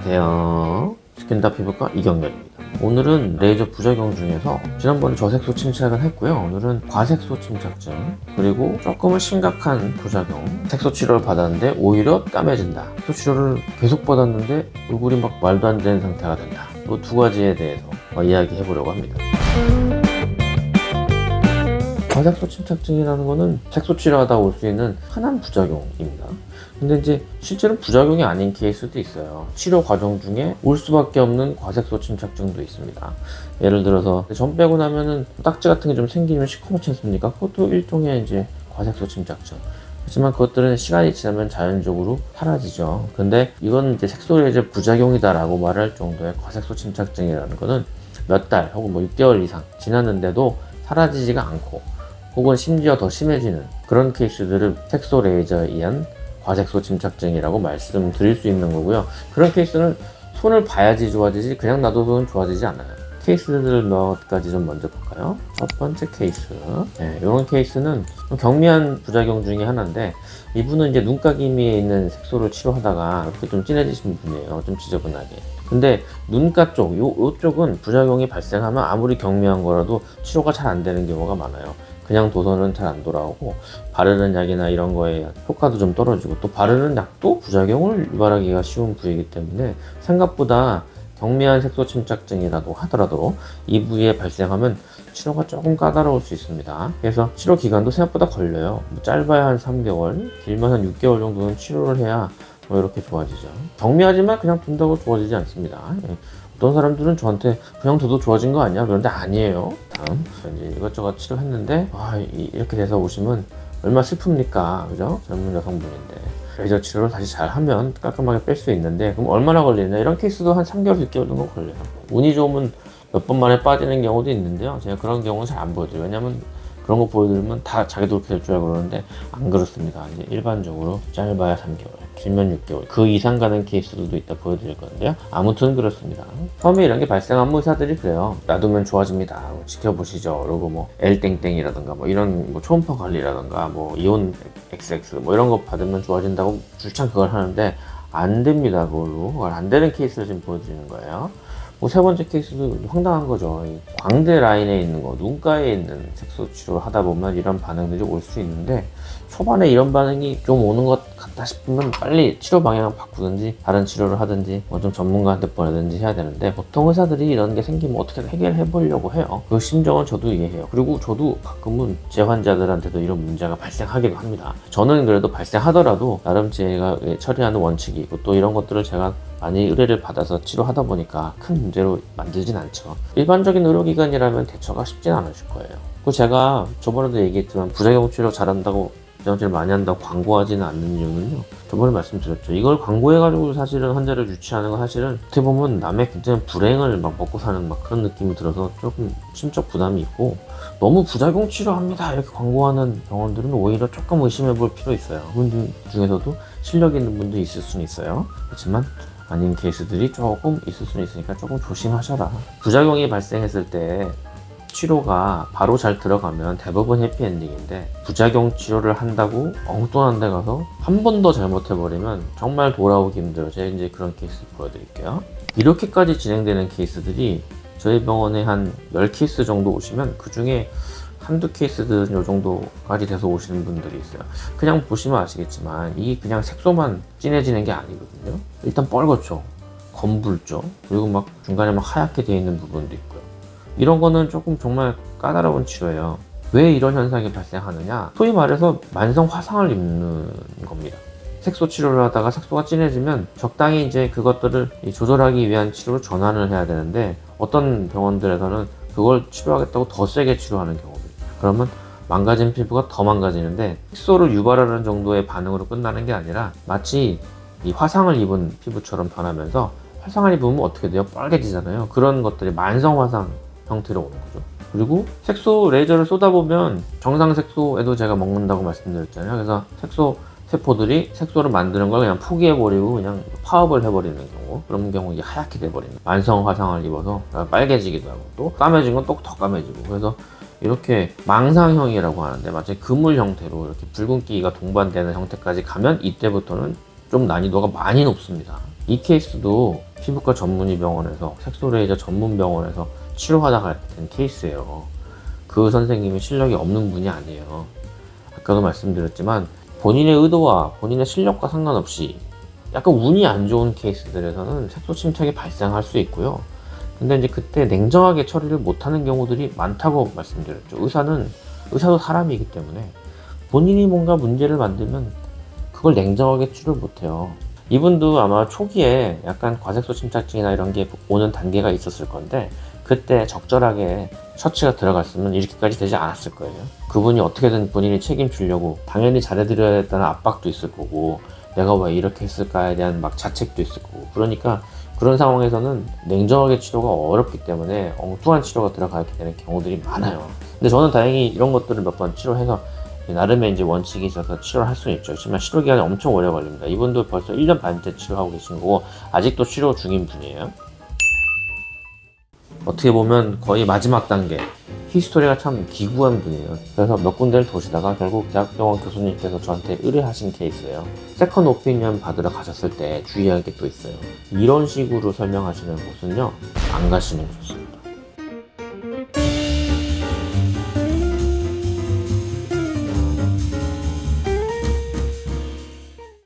안녕하세요. 스킨다 피부과 이경렬입니다. 오늘은 레이저 부작용 중에서 지난번에 저색소 침착을 했고요. 오늘은 과색소 침착증 그리고 조금은 심각한 부작용, 색소 치료를 받았는데 오히려 까매진다. 색소 치료를 계속 받았는데 얼굴이 막 말도 안 되는 상태가 된다. 이 두 가지에 대해서 이야기해 보려고 합니다. 과색소 침착증이라는 거는 색소 치료하다 올 수 있는 흔한 부작용입니다. 근데 이제 실제로 부작용이 아닌 케이스도 있어요. 치료 과정 중에 올 수밖에 없는 과색소 침착증도 있습니다. 예를 들어서 점 빼고 나면은 딱지 같은 게 좀 생기면 시커멓지 않습니까? 그것도 일종의 이제 과색소 침착증. 하지만 그것들은 시간이 지나면 자연적으로 사라지죠. 근데 이건 이제 색소레이저 부작용이다라고 말할 정도의 과색소 침착증이라는 거는 몇 달 혹은 뭐 6개월 이상 지났는데도 사라지지가 않고 혹은 심지어 더 심해지는 그런 케이스들을 색소 레이저에 의한 과색소 침착증이라고 말씀드릴 수 있는 거고요. 그런 케이스는 손을 봐야지 좋아지지 그냥 놔둬서는 좋아지지 않아요. 케이스들 몇 가지 좀 먼저 볼까요? 첫 번째 케이스, 이런 케이스는 좀 경미한 부작용 중에 하나인데, 이분은 이제 눈가기미에 있는 색소를 치료하다가 이렇게 좀 진해지신 분이에요. 좀 지저분하게. 근데 눈가 쪽, 요쪽은 부작용이 발생하면 아무리 경미한 거라도 치료가 잘 안 되는 경우가 많아요. 그냥 둬서는 잘 안 돌아오고, 바르는 약이나 이런 거에 효과도 좀 떨어지고, 또 바르는 약도 부작용을 유발하기가 쉬운 부위이기 때문에 생각보다 경미한 색소 침착증이라도 하더라도 이 부위에 발생하면 치료가 조금 까다로울 수 있습니다. 그래서 치료 기간도 생각보다 걸려요. 짧아야 한 3개월, 길면 한 6개월 정도는 치료를 해야 이렇게 좋아지죠. 경미하지만 그냥 둔다고 좋아지지 않습니다. 어떤 사람들은 저한테 그냥 둬도 좋아진 거 아니야? 그런데 아니에요. 다음 이제 이것저것 치료했는데 이렇게 돼서 오시면 얼마나 슬픕니까? 그죠? 젊은 여성분인데 레이저 치료를 다시 잘 하면 깔끔하게 뺄 수 있는데 그럼 얼마나 걸리냐? 이런 케이스도 한 3개월, 6개월 정도 걸려요. 운이 좋으면 몇 번 만에 빠지는 경우도 있는데요. 제가 그런 경우는 잘 안 보여드려요. 왜냐면 그런 거 보여드리면 다 자기도 그렇게 될 줄 알고 그러는데 안 그렇습니다. 이제 일반적으로 짧아야 3개월, 길면 6개월, 그 이상 가는 케이스들도 있다 보여드릴 건데요. 아무튼 그렇습니다. 처음에 이런 게 발생하면 의사들이 그래요. 놔두면 좋아집니다. 지켜보시죠. 그리고 뭐 L땡땡이라든가 뭐 이런 뭐 초음파 관리라든가 뭐 이온 XX 뭐 이런 거 받으면 좋아진다고 줄창 그걸 하는데 안 됩니다. 그걸로 안 되는 케이스를 지금 보여드리는 거예요. 세 번째 케이스도 황당한 거죠. 광대 라인에 있는 거, 눈가에 있는 색소 치료를 하다 보면 이런 반응들이 올 수 있는데 초반에 이런 반응이 좀 오는 것 같다 싶으면 빨리 치료 방향을 바꾸든지 다른 치료를 하든지 뭐 좀 전문가한테 보내든지 해야 되는데 보통 의사들이 이런 게 생기면 어떻게 해결해 보려고 해요. 그 심정은 저도 이해해요. 그리고 저도 가끔은 제 환자들한테도 이런 문제가 발생하기도 합니다. 저는 그래도 발생하더라도 나름 제가 처리하는 원칙이 있고 또 이런 것들을 제가 많이 의뢰를 받아서 치료하다 보니까 큰 문제로 만들진 않죠. 일반적인 의료기관이라면 대처가 쉽진 않으실 거예요. 그리고 제가 저번에도 얘기했지만 부작용 치료 잘한다고 부작용 치료 많이 한다고 광고하지는 않는 이유는요. 저번에 말씀드렸죠. 이걸 광고해가지고 사실은 환자를 유치하는 건 사실은 어떻게 보면 남의 굉장히 불행을 막 먹고 사는 막 그런 느낌이 들어서 조금 심적 부담이 있고 너무 부작용 치료합니다 이렇게 광고하는 병원들은 오히려 조금 의심해 볼 필요 있어요. 그분 중에서도 실력 있는 분도 있을 수는 있어요. 그렇지만 아닌 케이스들이 조금 있을 수는 있으니까 조금 조심하셔라. 부작용이 발생했을 때 치료가 바로 잘 들어가면 대부분 해피엔딩인데 부작용 치료를 한다고 엉뚱한 데 가서 한 번 더 잘못해버리면 정말 돌아오기 힘들어요. 제가 이제 그런 케이스 보여드릴게요. 이렇게까지 진행되는 케이스들이 저희 병원에 한 10케이스 정도 오시면 그 중에 한두 케이스들은 요 정도까지 돼서 오시는 분들이 있어요. 그냥 보시면 아시겠지만 이게 그냥 색소만 진해지는 게 아니거든요. 일단 뻘겋죠. 검붉죠. 그리고 막 중간에 막 하얗게 되어 있는 부분도 있고요. 이런 거는 조금 정말 까다로운 치료예요. 왜 이런 현상이 발생하느냐? 소위 말해서 만성 화상을 입는 겁니다. 색소 치료를 하다가 색소가 진해지면 적당히 이제 그것들을 조절하기 위한 치료로 전환을 해야 되는데 어떤 병원들에서는 그걸 치료하겠다고 더 세게 치료하는 경우도 있어요. 그러면 망가진 피부가 더 망가지는데 색소를 유발하는 정도의 반응으로 끝나는 게 아니라 마치 이 화상을 입은 피부처럼 변하면서 화상을 입으면 어떻게 돼요? 빨개지잖아요. 그런 것들이 만성 화상 형태로 오는 거죠. 그리고 색소 레이저를 쏟아보면 정상 색소에도 제가 먹는다고 말씀드렸잖아요. 그래서 색소 세포들이 색소를 만드는 걸 그냥 포기해버리고 그냥 파업을 해버리는 경우, 그런 경우 이게 하얗게 돼버리는 만성 화상을 입어서 빨개지기도 하고 또 까매진 건 또 더 까매지고 그래서 이렇게 망상형이라고 하는데 마치 그물 형태로 이렇게 붉은기가 동반되는 형태까지 가면 이때부터는 좀 난이도가 많이 높습니다. 이 케이스도 피부과 전문의 병원에서 색소레이저 전문 병원에서 치료하다가 된 케이스예요. 그 선생님이 실력이 없는 분이 아니에요. 아까도 말씀드렸지만 본인의 의도와 본인의 실력과 상관없이 약간 운이 안 좋은 케이스들에서는 색소 침착이 발생할 수 있고요. 근데 이제 그때 냉정하게 처리를 못하는 경우들이 많다고 말씀드렸죠. 의사도 사람이기 때문에 본인이 뭔가 문제를 만들면 그걸 냉정하게 치료를 못해요. 이분도 아마 초기에 약간 과색소 침착증이나 이런 게 오는 단계가 있었을 건데 그때 적절하게 처치가 들어갔으면 이렇게까지 되지 않았을 거예요. 그분이 어떻게든 본인이 책임지려고 당연히 잘해드려야겠다는 압박도 있을 거고 내가 왜 이렇게 했을까에 대한 막 자책도 있을 거고 그러니까 그런 상황에서는 냉정하게 치료가 어렵기 때문에 엉뚱한 치료가 들어가게 되는 경우들이 많아요. 근데 저는 다행히 이런 것들을 몇 번 치료해서 나름의 이제 원칙이 있어서 치료를 할 수는 있죠. 하지만 치료 기간이 엄청 오래 걸립니다. 이분도 벌써 1년 반째 치료하고 계신 거고 아직도 치료 중인 분이에요. 어떻게 보면 거의 마지막 단계 히스토리가 참 기구한 분이에요. 그래서 몇 군데를 도시다가 결국 대학병원 교수님께서 저한테 의뢰하신 케이스예요. 세컨 오피니언 받으러 가셨을 때 주의할 게 또 있어요. 이런 식으로 설명하시는 곳은요 안 가시는 게 좋습니다.